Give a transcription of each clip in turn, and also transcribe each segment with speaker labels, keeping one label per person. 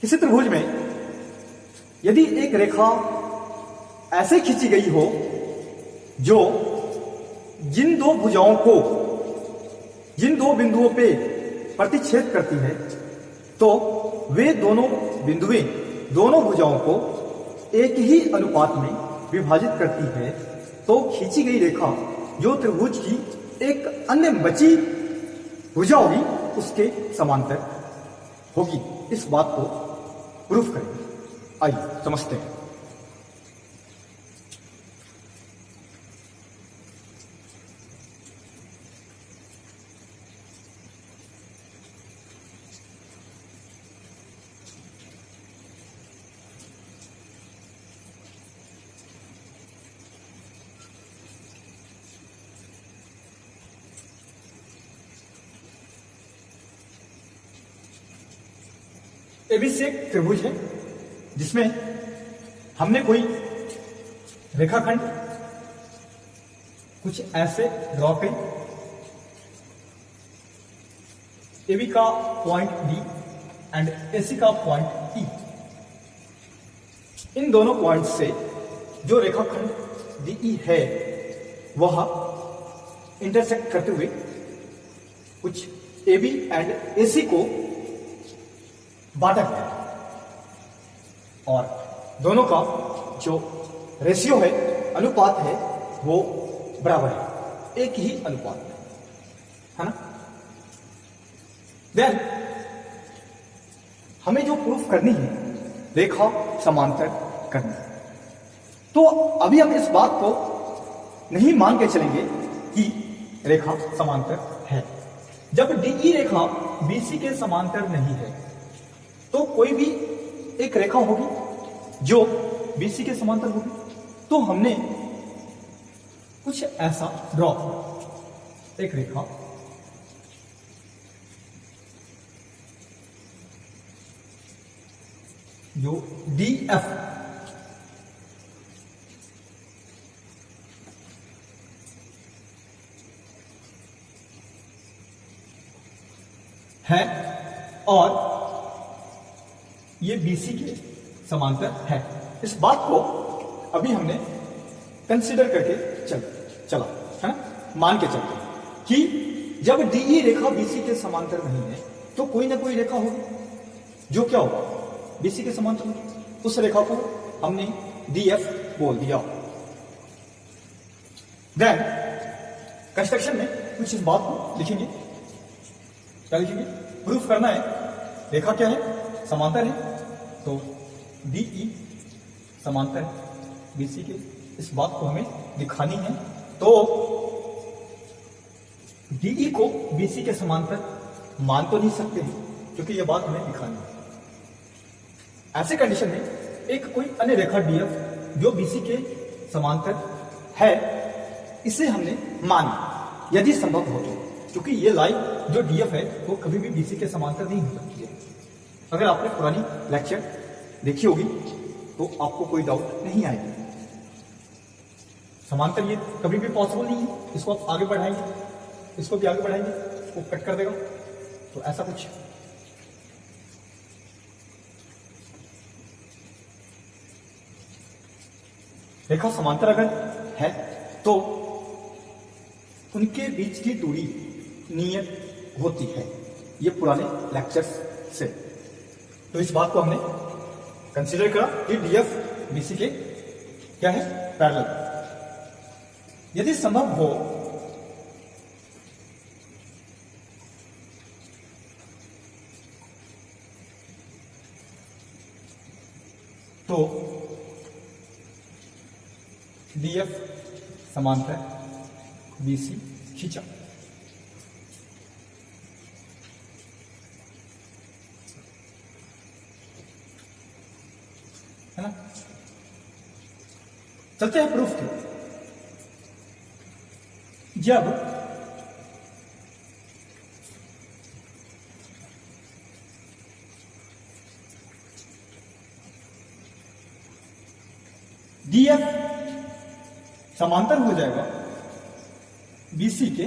Speaker 1: किसी त्रिभुज में यदि एक रेखा ऐसे खींची गई हो जो जिन दो भुजाओं को जिन दो बिंदुओं पे प्रतिच्छेद करती है, तो वे दोनों बिंदुएं दोनों भुजाओं को एक ही अनुपात में विभाजित करती है, तो खींची गई रेखा जो त्रिभुज की एक अन्य बची भुजा होगी उसके समांतर होगी। इस बात को प्रूफ करेंगे। आइए समझते हैं। एबीसी एक त्रिभुज है जिसमें हमने कोई रेखाखंड कुछ ऐसे ड्रॉ करी। एबी का पॉइंट डी एंड एसी का पॉइंट ई, इन दोनों पॉइंट से जो रेखाखंड डीई है वह इंटरसेक्ट करते हुए कुछ एबी एंड एसी को बांटा गया और दोनों का जो रेशियो है, अनुपात है, वो बराबर है, एक ही अनुपात है ना। देन हमें जो प्रूफ करनी है रेखा समांतर करनी, तो अभी हम इस बात को नहीं मान के चलेंगे कि रेखा समांतर है। जब डीई रेखा बीसी के समांतर नहीं है तो कोई भी एक रेखा होगी जो बीसी के समांतर होगी, तो हमने कुछ ऐसा ड्रॉ, एक रेखा जो डीएफ है और ये बीसी के समांतर है। इस बात को अभी हमने कंसीडर करके चला है ना, मान के चलते हैं कि जब डीई रेखा बीसी के समांतर नहीं है तो कोई ना कोई रेखा होगी जो क्या होगा, बीसी के समांतर होगी। उस रेखा को हमने डीएफ बोल दिया। देन कंस्ट्रक्शन में कुछ इस बात को लिखेंगे। क्या लिखेंगे? प्रूफ करना है रेखा क्या है, समांतर है, तो डीई समांतर बीसी के, इस बात को हमें दिखानी है। तो डीई को बीसी के समांतर मान तो नहीं सकते हैं क्योंकि यह बात हमें दिखानी है। ऐसे कंडीशन में एक कोई अन्य रेखा डीएफ जो बीसी के समांतर है, इसे हमने माना यदि संभव हो तो, क्योंकि ये लाइन जो डीएफ है वो कभी भी बीसी के समांतर नहीं हो सकती है। अगर आपने पुरानी लेक्चर देखी होगी तो आपको कोई डाउट नहीं आएगा। समांतर ये कभी भी पॉसिबल नहीं है। इसको आप आगे बढ़ाएंगे, इसको भी आगे बढ़ाएंगे, वो कट कर देगा, तो ऐसा कुछ रेखा समांतर अगर है तो उनके बीच की दूरी नियत होती है, ये पुराने लेक्चर्स से। तो इस बात को हमने कंसीडर करा कि डीएफ बीसी के क्या है, पैरेलल। यदि संभव हो तो डीएफ समांतर बीसी खींचा। है ना। चलते हैं प्रूफ के। जब डीएफ समांतर हो जाएगा बीसी के,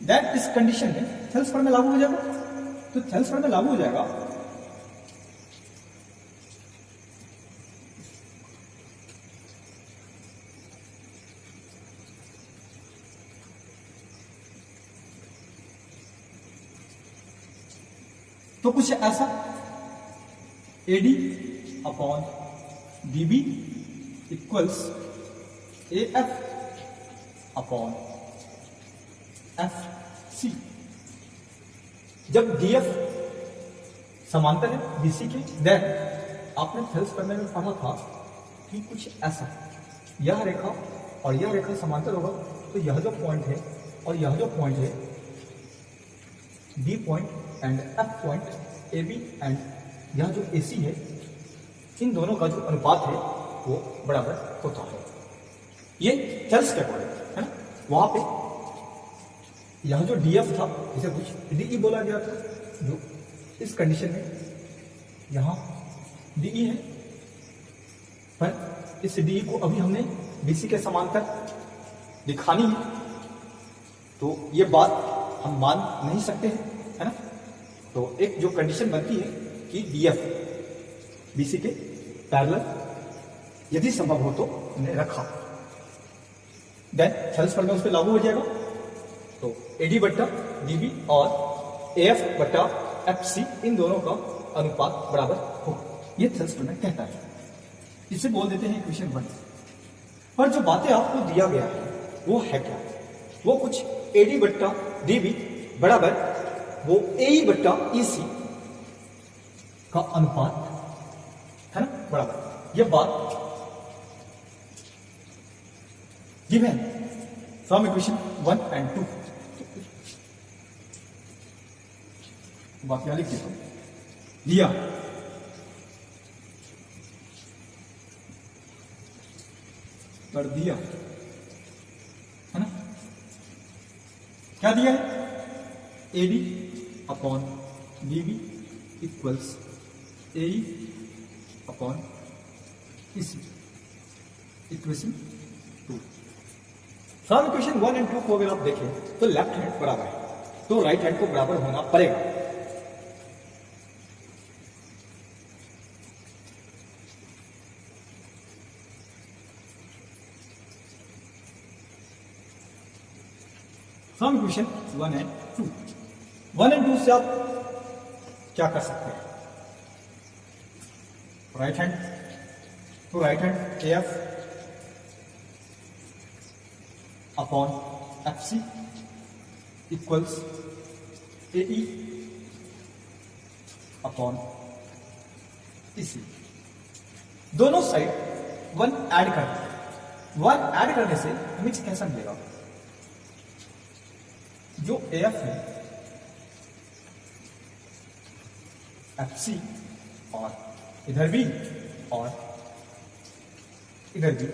Speaker 1: दैट इस कंडीशन में थेल्स फॉर्म में लागू हो जाएगा। तो थेल्स फॉर्म में लागू हो जाएगा तो कुछ ऐसा AD upon DB equals AF upon FC। जब DF समांतर है BC के, देन आपने थेल्स प्रमेय में पढ़ा था कि कुछ ऐसा, यह रेखा और यह रेखा समांतर होगा, तो यह जो पॉइंट है और यह जो पॉइंट है, B point and F point, AB and यह जो AC है, इन दोनों का जो अनुपात है वो बराबर होता है। ये थेल्स के अकॉर्डिंग है ना। वहां पे यह जो DF था इसे कुछ DE बोला गया था, जो इस कंडीशन में यहां DE है, पर इस DE को अभी हमने BC के समांतर दिखानी है, तो ये बात हम मान नहीं सकते हैं, है ना। तो एक जो कंडीशन बनती है कि DF BC के पैरेलल यदि संभव हो तो हमने रखा, देन थेल्स प्रमेय उस पर लागू हो जाएगा। तो AD बट्टा DB और AF बट्टा FC इन दोनों का अनुपात बराबर होगा, ये थेल्स प्रमेय कहता है। इसे बोल देते हैं इक्वेशन 1। पर जो बातें आपको दिया गया है वो है क्या? वो कुछ AD बट्टा DB बराबर वो AE बट्टा EC का अनुपात है ना, बराबर। ये बात गिवन फ्रॉम इक्वेशन 1 एंड 2। बात यहां लिख देता हूं, दिया कर दिया है ना। क्या दिया है? AD upon DB equals AE upon EC, equation 2। From equation 1 and 2 को अगर आप देखें तो लेफ्ट हैंड बराबर है, तो राइट हैंड को बराबर होना पड़ेगा। फ्रॉम इक्वेशन 1 एंड 2, 1 एंड 2 से आप क्या कर सकते हैं? राइट हैंड, तो right hand AF upon FC equals AE upon EC। दोनों साइड 1 ऐड करते हैं, 1 ऐड करने से हमें कैसा मिलेगा? जो AF है FC और इधर भी और इधर भी,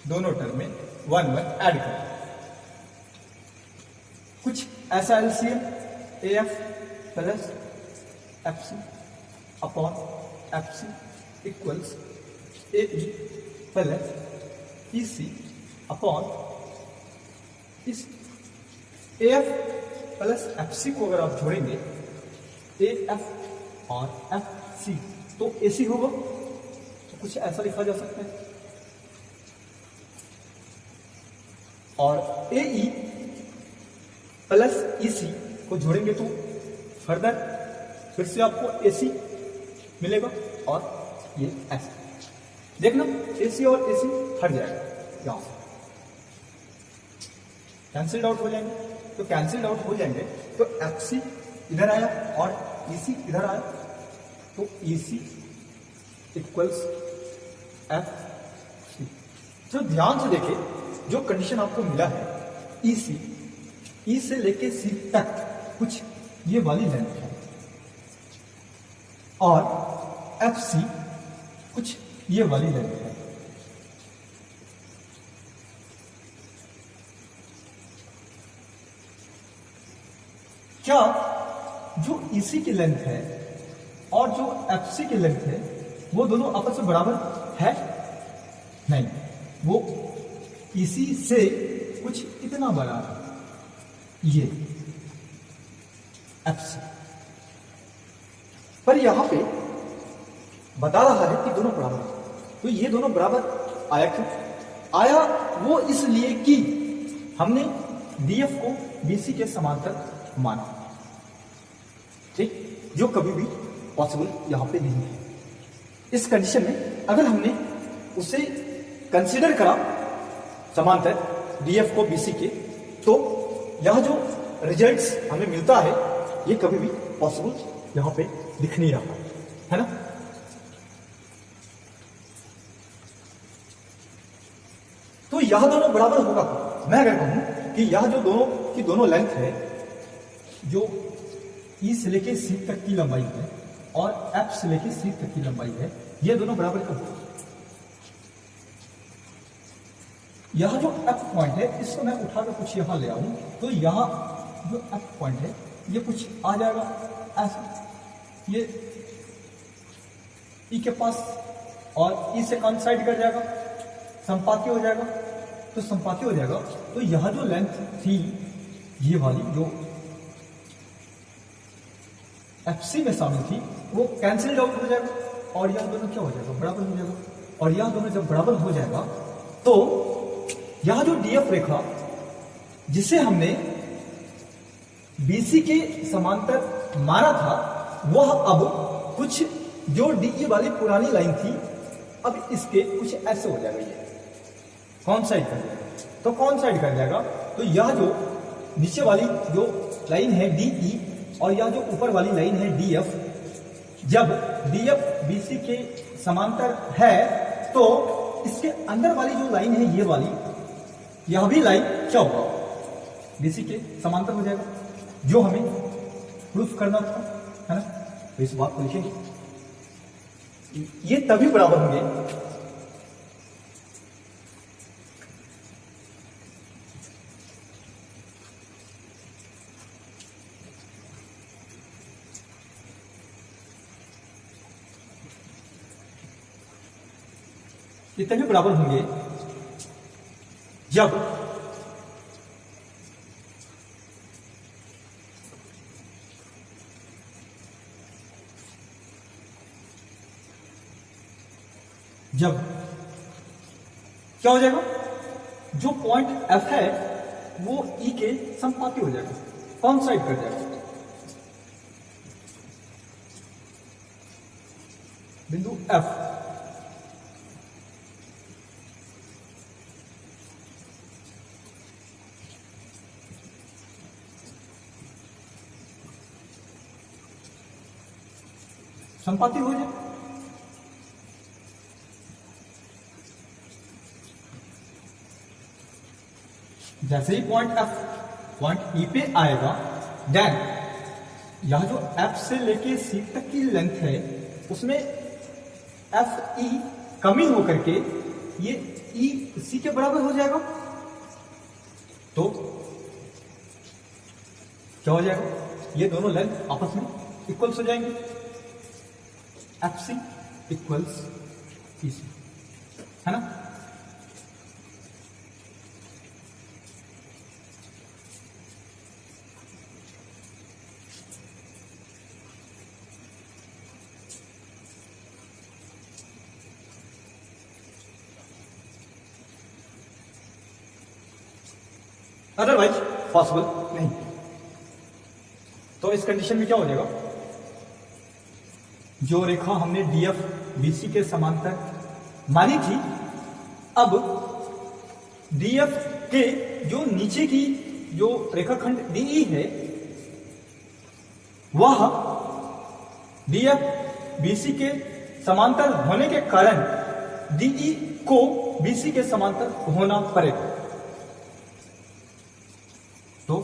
Speaker 1: दोनों टर्म में 1 1 ऐड करें। कुछ ऐसा LCM AF plus FC upon FC equals AE plus EC upon इस AF प्लस FC को अगर आप जोड़ेंगे AF और FC तो AC होगा, तो कुछ ऐसा लिखा जा सकता है। और AE प्लस EC को जोड़ेंगे तो फर्दर फिर से आपको AC मिलेगा, और ये ऐसा देखना AC और AC हट जाएगा, यहां से कैंसिल्ड आउट हो जाएंगे। तो कैंसिल्ड आउट हो जाएंगे तो FC इधर आया और EC इधर आया, तो EC इक्वल्स FC। तो ध्यान से देखिए, जो कंडीशन आपको मिला है EC, E से लेके C तक कुछ ये वाली लेंथ है, और FC कुछ ये वाली लेंथ है। क्या जो EC की लेंथ है और जो FC की लेंथ है वो दोनों आपस में बराबर है? नहीं, वो EC से कुछ इतना बड़ा है ये FC, पर यहां पे बता रहा है कि दोनों बराबर है। तो ये दोनों बराबर आया क्यों? आया वो इसलिए कि हमने DF को BC के समांतर माना। ठीक, जो कभी भी पॉसिबल यहाँ पे नहीं है। इस कंडीशन में अगर हमने उसे कंसीडर करा समांतर डीएफ को बीसी के, तो यह जो रिजल्ट्स हमें मिलता है ये कभी भी पॉसिबल यहाँ पे दिख नहीं रहा है ना। तो यह दोनों बराबर होगा। मैं अगर कहूं कि यह जो दोनों की दोनों लेंथ है, जो ई से लेके सी तक की लंबाई है और एफ से लेके सी तक की लंबाई है, ये दोनों बराबर कब होगा? यह जो एफ पॉइंट है इसको मैं उठाकर कुछ यहां ले आऊं तो यहां जो एफ पॉइंट है ये कुछ आ जाएगा ऐसा, ये ई के पास, और ई से कॉन्साइड कर जाएगा, संपाती हो जाएगा। तो संपाती हो जाएगा तो यह जो लेंथ थी ये वाली जो एफसी में शामिल थी वो कैंसिल आउट हो जाएगा और यह दोनों क्या हो जाएगा? बराबर हो जाएगा। और यह दोनों जब बराबर हो जाएगा तो यह जो डीएफ रेखा जिसे हमने बीसी के समांतर माना था वह अब कुछ जो डीई वाली पुरानी लाइन थी अब इसके कुछ ऐसे हो जाएगा, ये कौन साइड कर जाएगा। तो कौन साइड कर जाएगा तो यह जो नीचे वाली जो लाइन है डीई और यह जो ऊपर वाली लाइन है डीएफ, जब डीएफ बीसी के समांतर है तो इसके अंदर वाली जो लाइन है ये वाली, यह भी लाइन क्या होगा? बीसी के समांतर हो जाएगा, जो हमें प्रूफ करना था, है ना। तो इस बात को लिखेंगे, ये तभी बराबर होंगे ये तभी बराबर होंगे जब क्या हो जाएगा? जो पॉइंट एफ है वो ई के संपाती हो जाएगा, कौन साइड कर जाएगा? बिंदु एफ संपाती हो जाए। जैसे ही पॉइंट एफ पॉइंट ई पे आएगा, देन यह जो एफ से लेके सी तक की लेंथ है उसमें एफ ई कमी होकर के ये ई सी के बराबर हो जाएगा। तो क्या हो जाएगा? ये दोनों लेंथ आपस में इक्वल्स हो जाएंगे, एफ सी इक्वल्स ई सी, है ना। अदरवाइज पॉसिबल नहीं। तो इस कंडीशन में क्या हो जाएगा? जो रेखा हमने डीएफ बीसी के समांतर मानी थी, अब डीएफ के जो नीचे की जो रेखाखंड डीई है वह डीएफ बीसी के समांतर होने के कारण डीई को बीसी के समांतर होना पड़ेगा। तो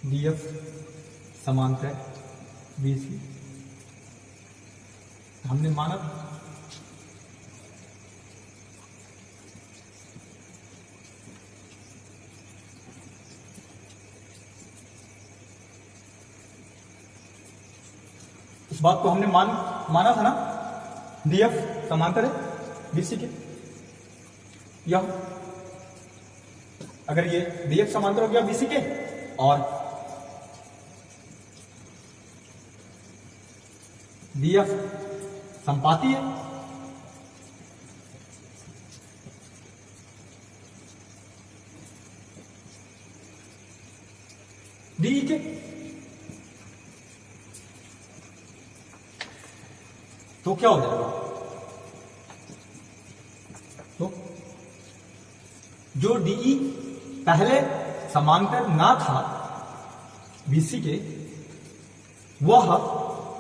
Speaker 1: डीएफ समांतर बीसी हमने माना इस बात को हमने माना था ना, डीएफ समांतर है बीसी के। यह अगर ये डीएफ समांतर हो गया बीसी के और डीएफ संपाती है, डी के। तो क्या हो जाएगा? तो जो डीई पहले समांतर ना था बीसी के, वह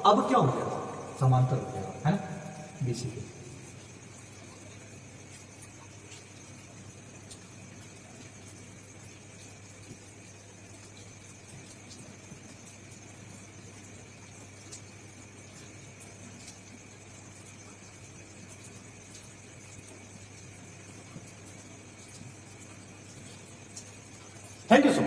Speaker 1: अब क्या हो गया? समांतर हो गया, है ना, बीसी के। Thank you so much.